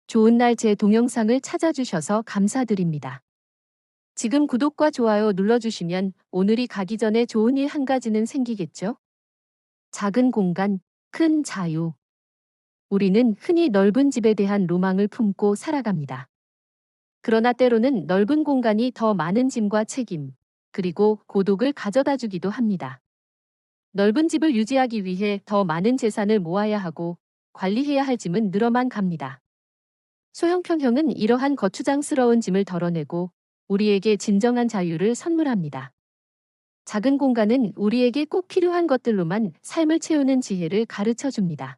좋은 날 제 동영상을 찾아주셔서 감사드립니다. 지금 구독과 좋아요 눌러주시면 오늘이 가기 전에 좋은 일 한 가지는 생기겠죠? 작은 공간, 큰 자유. 우리는 흔히 넓은 집에 대한 로망을 품고 살아갑니다. 그러나 때로는 넓은 공간이 더 많은 짐과 책임, 그리고 고독을 가져다 주기도 합니다. 넓은 집을 유지하기 위해 더 많은 재산을 모아야 하고 관리해야 할 짐은 늘어만 갑니다. 소형평형은 이러한 거추장스러운 짐을 덜어내고 우리에게 진정한 자유를 선물합니다. 작은 공간은 우리에게 꼭 필요한 것들로만 삶을 채우는 지혜를 가르쳐 줍니다.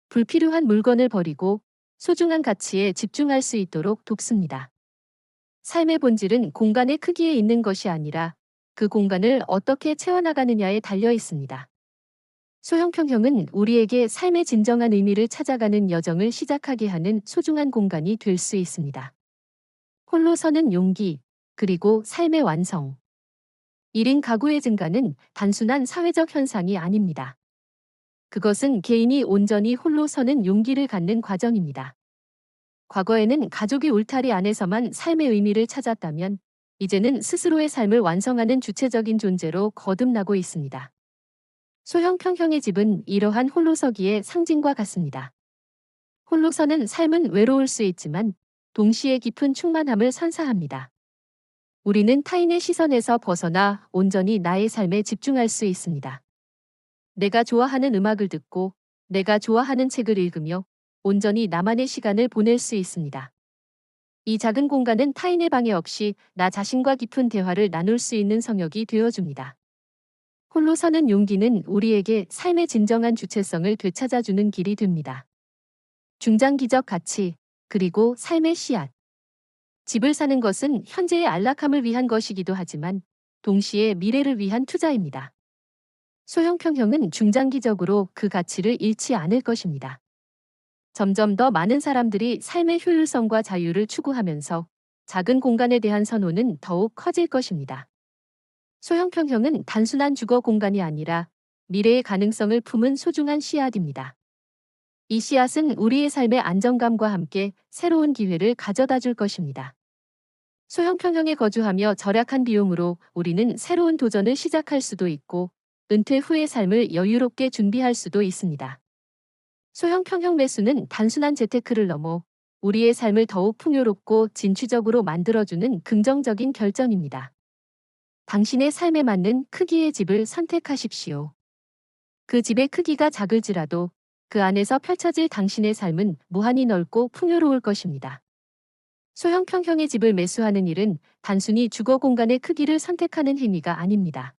불필요한 물건을 버리고 소중한 가치에 집중할 수 있도록 돕습니다. 삶의 본질은 공간의 크기에 있는 것이 아니라 그 공간을 어떻게 채워나가느냐에 달려 있습니다. 소형평형은 우리에게 삶의 진정한 의미를 찾아가는 여정을 시작하게 하는 소중한 공간이 될 수 있습니다. 홀로 서는 용기, 그리고 삶의 완성. 1인 가구의 증가는 단순한 사회적 현상이 아닙니다. 그것은 개인이 온전히 홀로 서는 용기를 갖는 과정입니다. 과거에는 가족이 울타리 안에서만 삶의 의미를 찾았다면, 이제는 스스로의 삶을 완성하는 주체적인 존재로 거듭나고 있습니다. 소형평형의 집은 이러한 홀로서기의 상징과 같습니다. 홀로서는 삶은 외로울 수 있지만 동시에 깊은 충만함을 선사합니다. 우리는 타인의 시선에서 벗어나 온전히 나의 삶에 집중할 수 있습니다. 내가 좋아하는 음악을 듣고 내가 좋아하는 책을 읽으며 온전히 나만의 시간을 보낼 수 있습니다. 이 작은 공간은 타인의 방해 없이 나 자신과 깊은 대화를 나눌 수 있는 성역이 되어줍니다. 홀로 서는 용기는 우리에게 삶의 진정한 주체성을 되찾아주는 길이 됩니다. 중장기적 가치, 그리고 삶의 씨앗. 집을 사는 것은 현재의 안락함을 위한 것이기도 하지만 동시에 미래를 위한 투자입니다. 소형평형은 중장기적으로 그 가치를 잃지 않을 것입니다. 점점 더 많은 사람들이 삶의 효율성과 자유를 추구하면서 작은 공간에 대한 선호는 더욱 커질 것입니다. 소형평형은 단순한 주거 공간이 아니라 미래의 가능성을 품은 소중한 씨앗입니다. 이 씨앗은 우리의 삶의 안정감과 함께 새로운 기회를 가져다 줄 것입니다. 소형평형에 거주하며 절약한 비용으로 우리는 새로운 도전을 시작할 수도 있고 은퇴 후의 삶을 여유롭게 준비할 수도 있습니다. 소형평형 매수는 단순한 재테크를 넘어 우리의 삶을 더욱 풍요롭고 진취적으로 만들어주는 긍정적인 결정입니다. 당신의 삶에 맞는 크기의 집을 선택하십시오. 그 집의 크기가 작을지라도 그 안에서 펼쳐질 당신의 삶은 무한히 넓고 풍요로울 것입니다. 소형평형의 집을 매수하는 일은 단순히 주거 공간의 크기를 선택하는 행위가 아닙니다.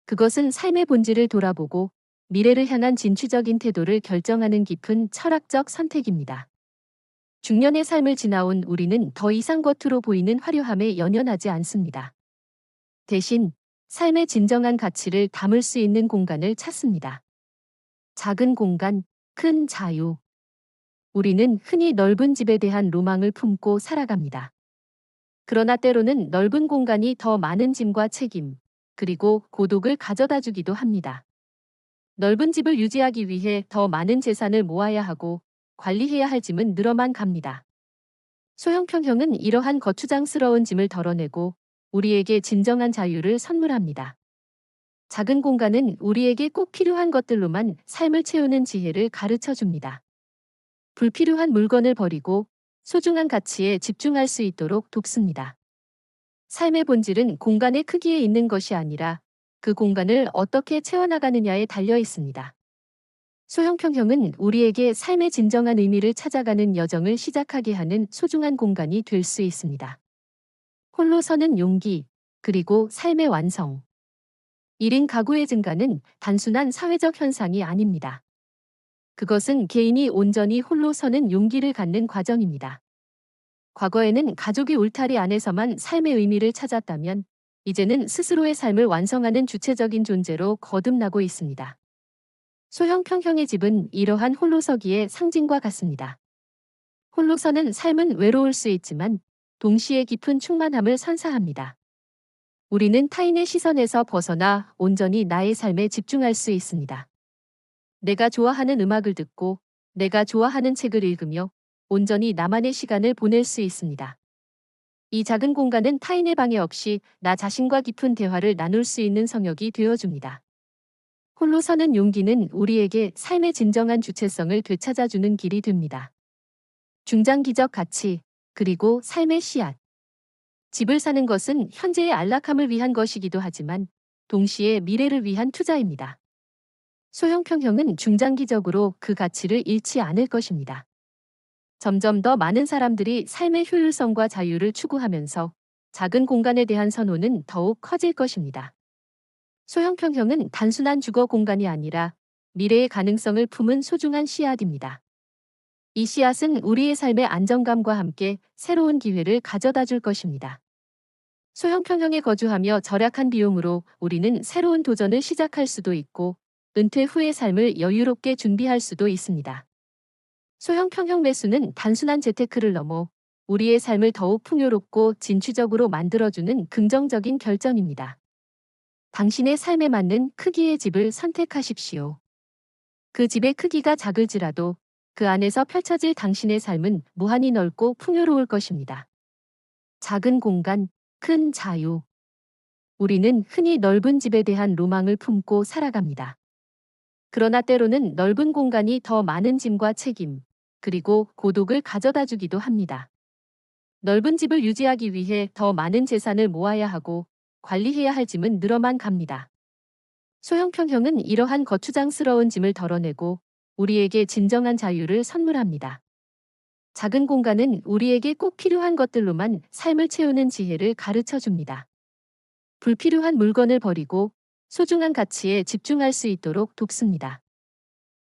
그것은 삶의 본질을 돌아보고 미래를 향한 진취적인 태도를 결정하는 깊은 철학적 선택입니다. 중년의 삶을 지나온 우리는 더 이상 겉으로 보이는 화려함에 연연하지 않습니다. 대신 삶의 진정한 가치를 담을 수 있는 공간을 찾습니다. 작은 공간, 큰 자유. 우리는 흔히 넓은 집에 대한 로망을 품고 살아갑니다. 그러나 때로는 넓은 공간이 더 많은 짐과 책임, 그리고 고독을 가져다 주기도 합니다. 넓은 집을 유지하기 위해 더 많은 재산을 모아야 하고 관리해야 할 짐은 늘어만 갑니다. 소형평형은 이러한 거추장스러운 짐을 덜어내고 우리에게 진정한 자유를 선물합니다. 작은 공간은 우리에게 꼭 필요한 것들로만 삶을 채우는 지혜를 가르쳐 줍니다. 불필요한 물건을 버리고 소중한 가치에 집중할 수 있도록 돕습니다. 삶의 본질은 공간의 크기에 있는 것이 아니라 그 공간을 어떻게 채워나가느냐에 달려 있습니다. 소형평형은 우리에게 삶의 진정한 의미를 찾아가는 여정을 시작하게 하는 소중한 공간이 될 수 있습니다. 홀로 서는 용기, 그리고 삶의 완성. 1인 가구의 증가는 단순한 사회적 현상이 아닙니다. 그것은 개인이 온전히 홀로 서는 용기를 갖는 과정입니다. 과거에는 가족이 울타리 안에서만 삶의 의미를 찾았다면 이제는 스스로의 삶을 완성하는 주체적인 존재로 거듭나고 있습니다. 소형평형의 집은 이러한 홀로서기의 상징과 같습니다. 홀로서는 삶은 외로울 수 있지만 동시에 깊은 충만함을 선사합니다. 우리는 타인의 시선에서 벗어나 온전히 나의 삶에 집중할 수 있습니다. 내가 좋아하는 음악을 듣고 내가 좋아하는 책을 읽으며 온전히 나만의 시간을 보낼 수 있습니다. 이 작은 공간은 타인의 방해 없이 나 자신과 깊은 대화를 나눌 수 있는 성역이 되어줍니다. 홀로 서는 용기는 우리에게 삶의 진정한 주체성을 되찾아주는 길이 됩니다. 중장기적 가치, 그리고 삶의 씨앗. 집을 사는 것은 현재의 안락함을 위한 것이기도 하지만 동시에 미래를 위한 투자입니다. 소형 평형은 중장기적으로 그 가치를 잃지 않을 것입니다. 점점 더 많은 사람들이 삶의 효율성과 자유를 추구하면서 작은 공간에 대한 선호는 더욱 커질 것입니다. 소형 평형은 단순한 주거 공간이 아니라 미래의 가능성을 품은 소중한 씨앗입니다. 이 씨앗은 우리의 삶의 안정감과 함께 새로운 기회를 가져다 줄 것입니다. 소형 평형에 거주하며 절약한 비용으로 우리는 새로운 도전을 시작할 수도 있고 은퇴 후의 삶을 여유롭게 준비할 수도 있습니다. 소형 평형 매수는 단순한 재테크를 넘어 우리의 삶을 더욱 풍요롭고 진취적으로 만들어주는 긍정적인 결정입니다. 당신의 삶에 맞는 크기의 집을 선택하십시오. 그 집의 크기가 작을지라도 그 안에서 펼쳐질 당신의 삶은 무한히 넓고 풍요로울 것입니다. 작은 공간, 큰 자유. 우리는 흔히 넓은 집에 대한 로망을 품고 살아갑니다. 그러나 때로는 넓은 공간이 더 많은 짐과 책임, 그리고 고독을 가져다 주기도 합니다. 넓은 집을 유지하기 위해 더 많은 재산을 모아야 하고 관리해야 할 짐은 늘어만 갑니다. 소형 평형은 이러한 거추장스러운 짐을 덜어내고 우리에게 진정한 자유를 선물합니다. 작은 공간은 우리에게 꼭 필요한 것들로만 삶을 채우는 지혜를 가르쳐 줍니다. 불필요한 물건을 버리고 소중한 가치에 집중할 수 있도록 돕습니다.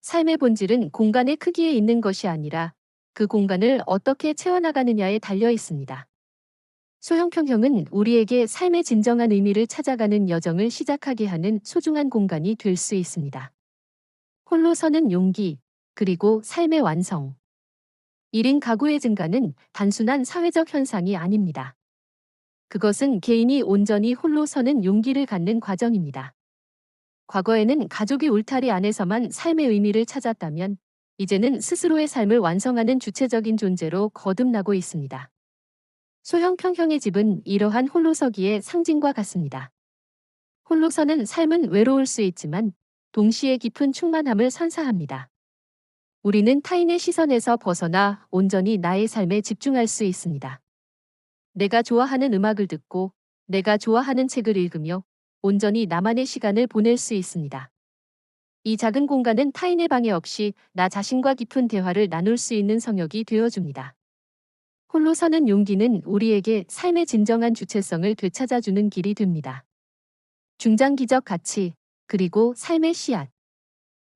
삶의 본질은 공간의 크기에 있는 것이 아니라 그 공간을 어떻게 채워나가느냐에 달려 있습니다. 소형 평형은 우리에게 삶의 진정한 의미를 찾아가는 여정을 시작하게 하는 소중한 공간이 될 수 있습니다. 홀로 서는 용기, 그리고 삶의 완성. 1인 가구의 증가는 단순한 사회적 현상이 아닙니다. 그것은 개인이 온전히 홀로 서는 용기를 갖는 과정입니다. 과거에는 가족의 울타리 안에서만 삶의 의미를 찾았다면 이제는 스스로의 삶을 완성하는 주체적인 존재로 거듭나고 있습니다. 소형 평형의 집은 이러한 홀로서기의 상징과 같습니다. 홀로서는 삶은 외로울 수 있지만 동시에 깊은 충만함을 선사합니다. 우리는 타인의 시선에서 벗어나 온전히 나의 삶에 집중할 수 있습니다. 내가 좋아하는 음악을 듣고 내가 좋아하는 책을 읽으며 온전히 나만의 시간을 보낼 수 있습니다. 이 작은 공간은 타인의 방해 없이 나 자신과 깊은 대화를 나눌 수 있는 성역이 되어줍니다. 홀로 서는 용기는 우리에게 삶의 진정한 주체성을 되찾아주는 길이 됩니다. 중장기적 가치, 그리고 삶의 씨앗.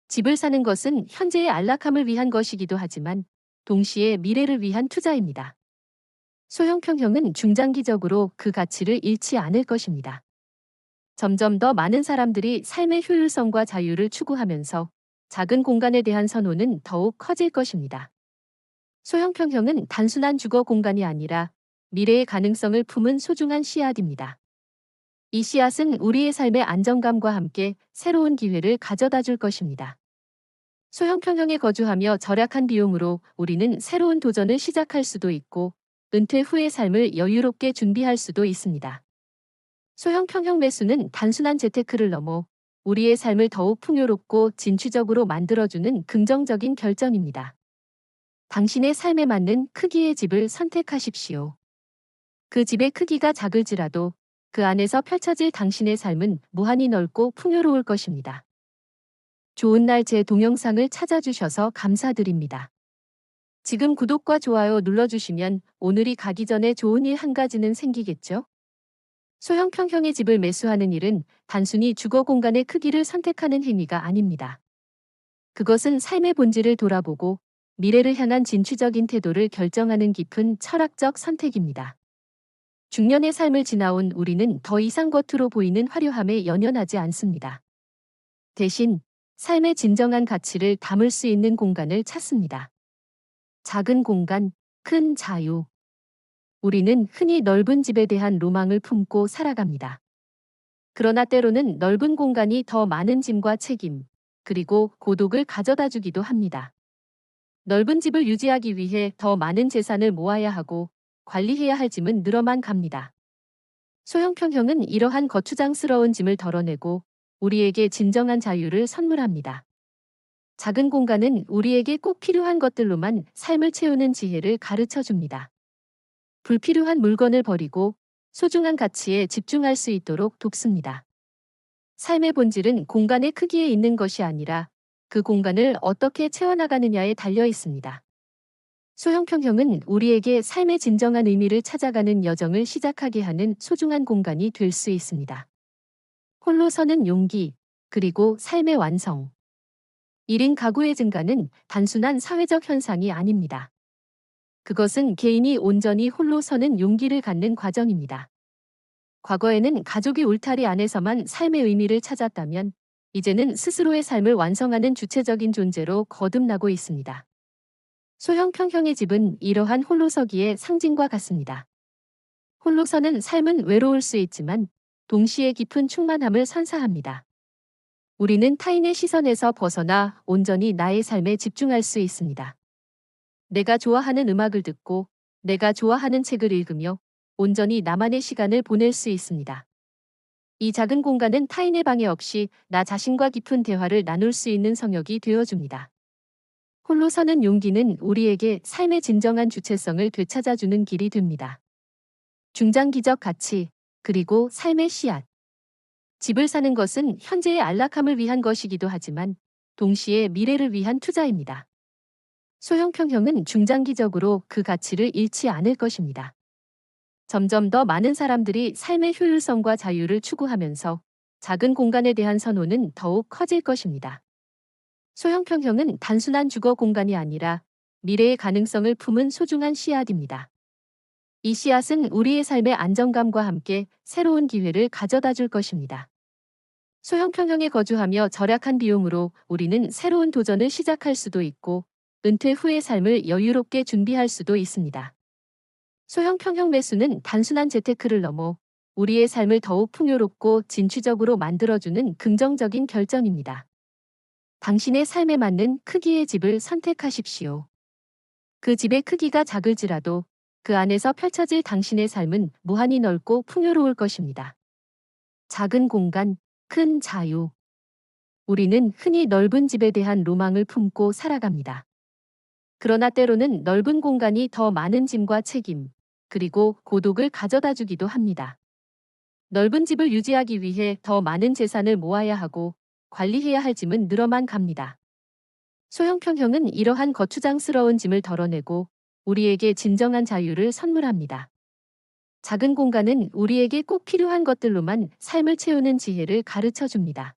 집을 사는 것은 현재의 안락함을 위한 것이기도 하지만 동시에 미래를 위한 투자입니다. 소형 평형은 중장기적으로 그 가치를 잃지 않을 것입니다. 점점 더 많은 사람들이 삶의 효율성과 자유를 추구하면서 작은 공간에 대한 선호는 더욱 커질 것입니다. 소형 평형은 단순한 주거 공간이 아니라 미래의 가능성을 품은 소중한 씨앗입니다. 이 씨앗은 우리의 삶의 안정감과 함께 새로운 기회를 가져다 줄 것입니다. 소형 평형에 거주하며 절약한 비용으로 우리는 새로운 도전을 시작할 수도 있고 은퇴 후의 삶을 여유롭게 준비할 수도 있습니다. 소형 평형 매수는 단순한 재테크를 넘어 우리의 삶을 더욱 풍요롭고 진취적으로 만들어주는 긍정적인 결정입니다. 당신의 삶에 맞는 크기의 집을 선택하십시오. 그 집의 크기가 작을지라도 그 안에서 펼쳐질 당신의 삶은 무한히 넓고 풍요로울 것입니다. 좋은 날 제 동영상을 찾아주셔서 감사드립니다. 지금 구독과 좋아요 눌러주시면 오늘이 가기 전에 좋은 일 한 가지는 생기겠죠? 소형 평형의 집을 매수하는 일은 단순히 주거 공간의 크기를 선택하는 행위가 아닙니다. 그것은 삶의 본질을 돌아보고 미래를 향한 진취적인 태도를 결정하는 깊은 철학적 선택입니다. 중년의 삶을 지나온 우리는 더 이상 겉으로 보이는 화려함에 연연하지 않습니다. 대신 삶의 진정한 가치를 담을 수 있는 공간을 찾습니다. 작은 공간, 큰 자유. 우리는 흔히 넓은 집에 대한 로망을 품고 살아갑니다. 그러나 때로는 넓은 공간이 더 많은 짐과 책임, 그리고 고독을 가져다 주기도 합니다. 넓은 집을 유지하기 위해 더 많은 재산을 모아야 하고 관리해야 할 짐은 늘어만 갑니다. 소형평형은 이러한 거추장스러운 짐을 덜어내고 우리에게 진정한 자유를 선물합니다. 작은 공간은 우리에게 꼭 필요한 것들로만 삶을 채우는 지혜를 가르쳐 줍니다. 불필요한 물건을 버리고 소중한 가치에 집중할 수 있도록 돕습니다. 삶의 본질은 공간의 크기에 있는 것이 아니라 그 공간을 어떻게 채워나가느냐에 달려 있습니다. 소형평형은 우리에게 삶의 진정한 의미를 찾아가는 여정을 시작하게 하는 소중한 공간이 될 수 있습니다. 홀로 서는 용기, 그리고 삶의 완성. 1인 가구의 증가는 단순한 사회적 현상이 아닙니다. 그것은 개인이 온전히 홀로 서는 용기를 갖는 과정입니다. 과거에는 가족이 울타리 안에서만 삶의 의미를 찾았다면, 이제는 스스로의 삶을 완성하는 주체적인 존재로 거듭나고 있습니다. 소형 평형의 집은 이러한 홀로서기의 상징과 같습니다. 홀로서는 삶은 외로울 수 있지만 동시에 깊은 충만함을 선사합니다. 우리는 타인의 시선에서 벗어나 온전히 나의 삶에 집중할 수 있습니다. 내가 좋아하는 음악을 듣고 내가 좋아하는 책을 읽으며 온전히 나만의 시간을 보낼 수 있습니다. 이 작은 공간은 타인의 방해 없이 나 자신과 깊은 대화를 나눌 수 있는 성역이 되어줍니다. 홀로 서는 용기는 우리에게 삶의 진정한 주체성을 되찾아주는 길이 됩니다. 중장기적 가치, 그리고 삶의 씨앗. 집을 사는 것은 현재의 안락함을 위한 것이기도 하지만 동시에 미래를 위한 투자입니다. 소형평형은 중장기적으로 그 가치를 잃지 않을 것입니다. 점점 더 많은 사람들이 삶의 효율성과 자유를 추구하면서 작은 공간에 대한 선호는 더욱 커질 것입니다. 소형평형은 단순한 주거 공간이 아니라 미래의 가능성을 품은 소중한 씨앗입니다. 이 씨앗은 우리의 삶의 안정감과 함께 새로운 기회를 가져다 줄 것입니다. 소형평형에 거주하며 절약한 비용으로 우리는 새로운 도전을 시작할 수도 있고 은퇴 후의 삶을 여유롭게 준비할 수도 있습니다. 소형평형 매수는 단순한 재테크를 넘어 우리의 삶을 더욱 풍요롭고 진취적으로 만들어주는 긍정적인 결정입니다. 당신의 삶에 맞는 크기의 집을 선택하십시오. 그 집의 크기가 작을지라도 그 안에서 펼쳐질 당신의 삶은 무한히 넓고 풍요로울 것입니다. 작은 공간, 큰 자유. 우리는 흔히 넓은 집에 대한 로망을 품고 살아갑니다. 그러나 때로는 넓은 공간이 더 많은 짐과 책임, 그리고 고독을 가져다 주기도 합니다. 넓은 집을 유지하기 위해 더 많은 재산을 모아야 하고 관리해야 할 짐은 늘어만 갑니다. 소형평형은 이러한 거추장스러운 짐을 덜어내고 우리에게 진정한 자유를 선물합니다. 작은 공간은 우리에게 꼭 필요한 것들로만 삶을 채우는 지혜를 가르쳐 줍니다.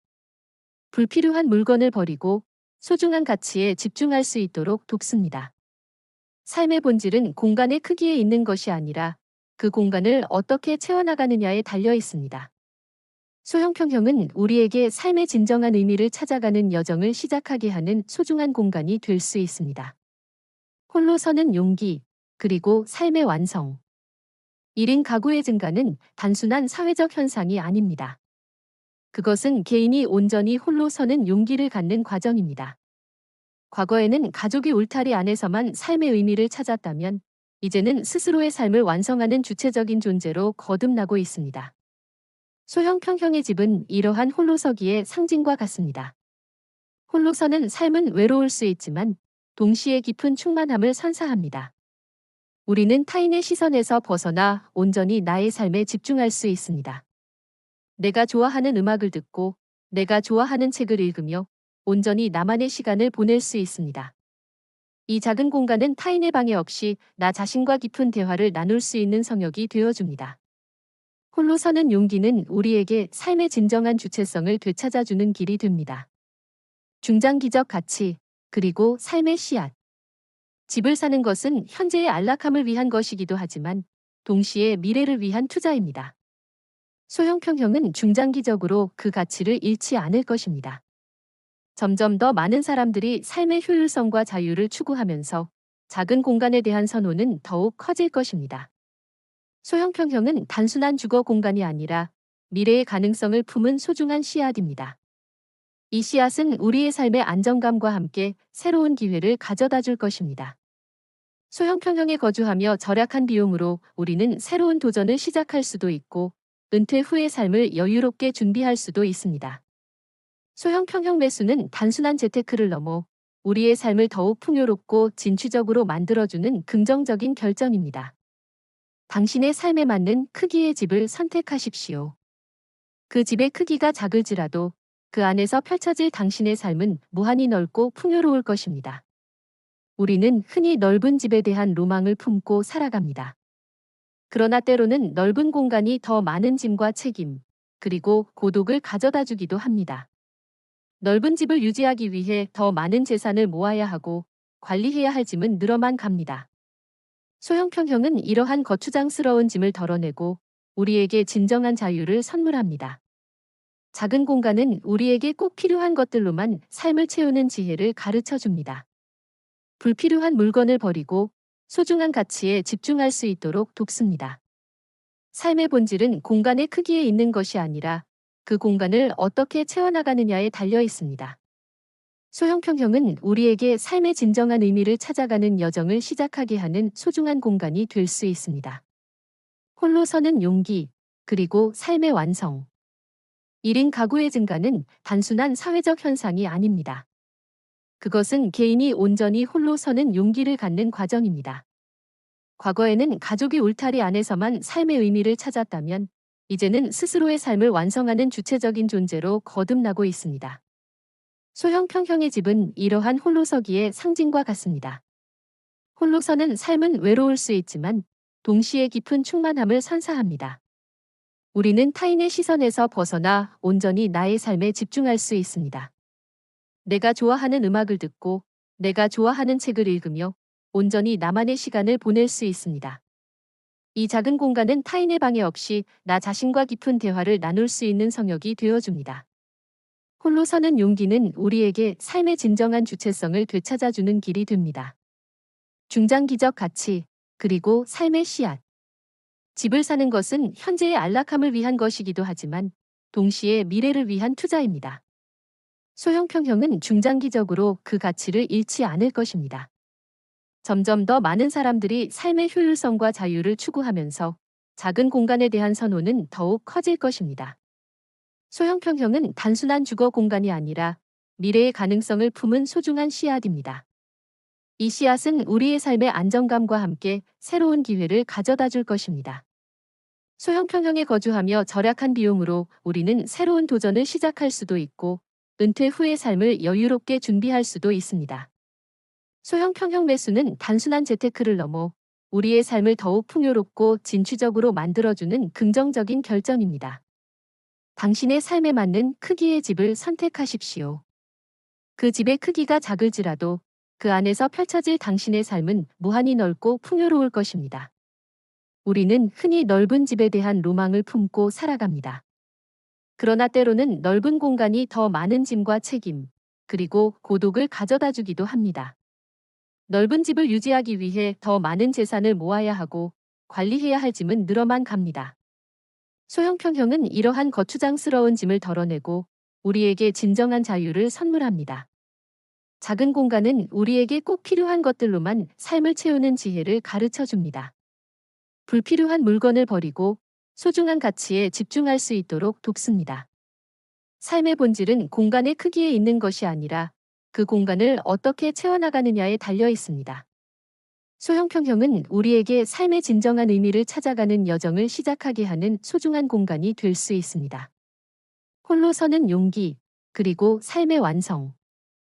불필요한 물건을 버리고 소중한 가치에 집중할 수 있도록 돕습니다. 삶의 본질은 공간의 크기에 있는 것이 아니라 그 공간을 어떻게 채워나가느냐에 달려 있습니다. 소형평형은 우리에게 삶의 진정한 의미를 찾아가는 여정을 시작하게 하는 소중한 공간이 될 수 있습니다. 홀로 서는 용기, 그리고 삶의 완성. 1인 가구의 증가는 단순한 사회적 현상이 아닙니다. 그것은 개인이 온전히 홀로 서는 용기를 갖는 과정입니다. 과거에는 가족이 울타리 안에서만 삶의 의미를 찾았다면 이제는 스스로의 삶을 완성하는 주체적인 존재로 거듭나고 있습니다. 소형평형의 집은 이러한 홀로서기의 상징과 같습니다. 홀로서는 삶은 외로울 수 있지만 동시에 깊은 충만함을 선사합니다. 우리는 타인의 시선에서 벗어나 온전히 나의 삶에 집중할 수 있습니다. 내가 좋아하는 음악을 듣고 내가 좋아하는 책을 읽으며 온전히 나만의 시간을 보낼 수 있습니다. 이 작은 공간은 타인의 방해 없이 나 자신과 깊은 대화를 나눌 수 있는 성역이 되어줍니다. 홀로 서는 용기는 우리에게 삶의 진정한 주체성을 되찾아주는 길이 됩니다. 중장기적 가치, 그리고 삶의 씨앗. 집을 사는 것은 현재의 안락함을 위한 것이기도 하지만 동시에 미래를 위한 투자입니다. 소형평형은 중장기적으로 그 가치를 잃지 않을 것입니다. 점점 더 많은 사람들이 삶의 효율성과 자유를 추구하면서 작은 공간에 대한 선호는 더욱 커질 것입니다. 소형평형은 단순한 주거 공간이 아니라 미래의 가능성을 품은 소중한 씨앗입니다. 이 씨앗은 우리의 삶의 안정감과 함께 새로운 기회를 가져다 줄 것입니다. 소형 평형에 거주하며 절약한 비용으로 우리는 새로운 도전을 시작할 수도 있고 은퇴 후의 삶을 여유롭게 준비할 수도 있습니다. 소형 평형 매수는 단순한 재테크를 넘어 우리의 삶을 더욱 풍요롭고 진취적으로 만들어주는 긍정적인 결정입니다. 당신의 삶에 맞는 크기의 집을 선택하십시오. 그 집의 크기가 작을지라도 그 안에서 펼쳐질 당신의 삶은 무한히 넓고 풍요로울 것입니다. 우리는 흔히 넓은 집에 대한 로망을 품고 살아갑니다. 그러나 때로는 넓은 공간이 더 많은 짐과 책임, 그리고 고독을 가져다 주기도 합니다. 넓은 집을 유지하기 위해 더 많은 재산을 모아야 하고 관리해야 할 짐은 늘어만 갑니다. 소형 평형은 이러한 거추장스러운 짐을 덜어내고 우리에게 진정한 자유를 선물합니다. 작은 공간은 우리에게 꼭 필요한 것들로만 삶을 채우는 지혜를 가르쳐 줍니다. 불필요한 물건을 버리고 소중한 가치에 집중할 수 있도록 돕습니다. 삶의 본질은 공간의 크기에 있는 것이 아니라 그 공간을 어떻게 채워나가느냐에 달려 있습니다. 소형 평형은 우리에게 삶의 진정한 의미를 찾아가는 여정을 시작하게 하는 소중한 공간이 될 수 있습니다. 홀로 서는 용기, 그리고 삶의 완성. 1인 가구의 증가는 단순한 사회적 현상이 아닙니다. 그것은 개인이 온전히 홀로 서는 용기를 갖는 과정입니다. 과거에는 가족이 울타리 안에서만 삶의 의미를 찾았다면 이제는 스스로의 삶을 완성하는 주체적인 존재로 거듭나고 있습니다. 소형 평형의 집은 이러한 홀로서기의 상징과 같습니다. 홀로서는 삶은 외로울 수 있지만 동시에 깊은 충만함을 선사합니다. 우리는 타인의 시선에서 벗어나 온전히 나의 삶에 집중할 수 있습니다. 내가 좋아하는 음악을 듣고 내가 좋아하는 책을 읽으며 온전히 나만의 시간을 보낼 수 있습니다. 이 작은 공간은 타인의 방해 없이 나 자신과 깊은 대화를 나눌 수 있는 성역이 되어줍니다. 홀로 서는 용기는 우리에게 삶의 진정한 주체성을 되찾아주는 길이 됩니다. 중장기적 가치, 그리고 삶의 씨앗. 집을 사는 것은 현재의 안락함을 위한 것이기도 하지만 동시에 미래를 위한 투자입니다. 소형 평형은 중장기적으로 그 가치를 잃지 않을 것입니다. 점점 더 많은 사람들이 삶의 효율성과 자유를 추구하면서 작은 공간에 대한 선호는 더욱 커질 것입니다. 소형 평형은 단순한 주거 공간이 아니라 미래의 가능성을 품은 소중한 씨앗입니다. 이 씨앗은 우리의 삶의 안정감과 함께 새로운 기회를 가져다 줄 것입니다. 소형 평형에 거주하며 절약한 비용으로 우리는 새로운 도전을 시작할 수도 있고 은퇴 후의 삶을 여유롭게 준비할 수도 있습니다. 소형 평형 매수는 단순한 재테크를 넘어 우리의 삶을 더욱 풍요롭고 진취적으로 만들어주는 긍정적인 결정입니다. 당신의 삶에 맞는 크기의 집을 선택하십시오. 그 집의 크기가 작을지라도 그 안에서 펼쳐질 당신의 삶은 무한히 넓고 풍요로울 것입니다. 우리는 흔히 넓은 집에 대한 로망을 품고 살아갑니다. 그러나 때로는 넓은 공간이 더 많은 짐과 책임, 그리고 고독을 가져다 주기도 합니다. 넓은 집을 유지하기 위해 더 많은 재산을 모아야 하고 관리해야 할 짐은 늘어만 갑니다. 소형 평형은 이러한 거추장스러운 짐을 덜어내고 우리에게 진정한 자유를 선물합니다. 작은 공간은 우리에게 꼭 필요한 것들로만 삶을 채우는 지혜를 가르쳐 줍니다. 불필요한 물건을 버리고 소중한 가치에 집중할 수 있도록 돕습니다. 삶의 본질은 공간의 크기에 있는 것이 아니라 그 공간을 어떻게 채워나가느냐에 달려 있습니다. 소형 평형은 우리에게 삶의 진정한 의미를 찾아가는 여정을 시작하게 하는 소중한 공간이 될 수 있습니다. 홀로 서는 용기, 그리고 삶의 완성.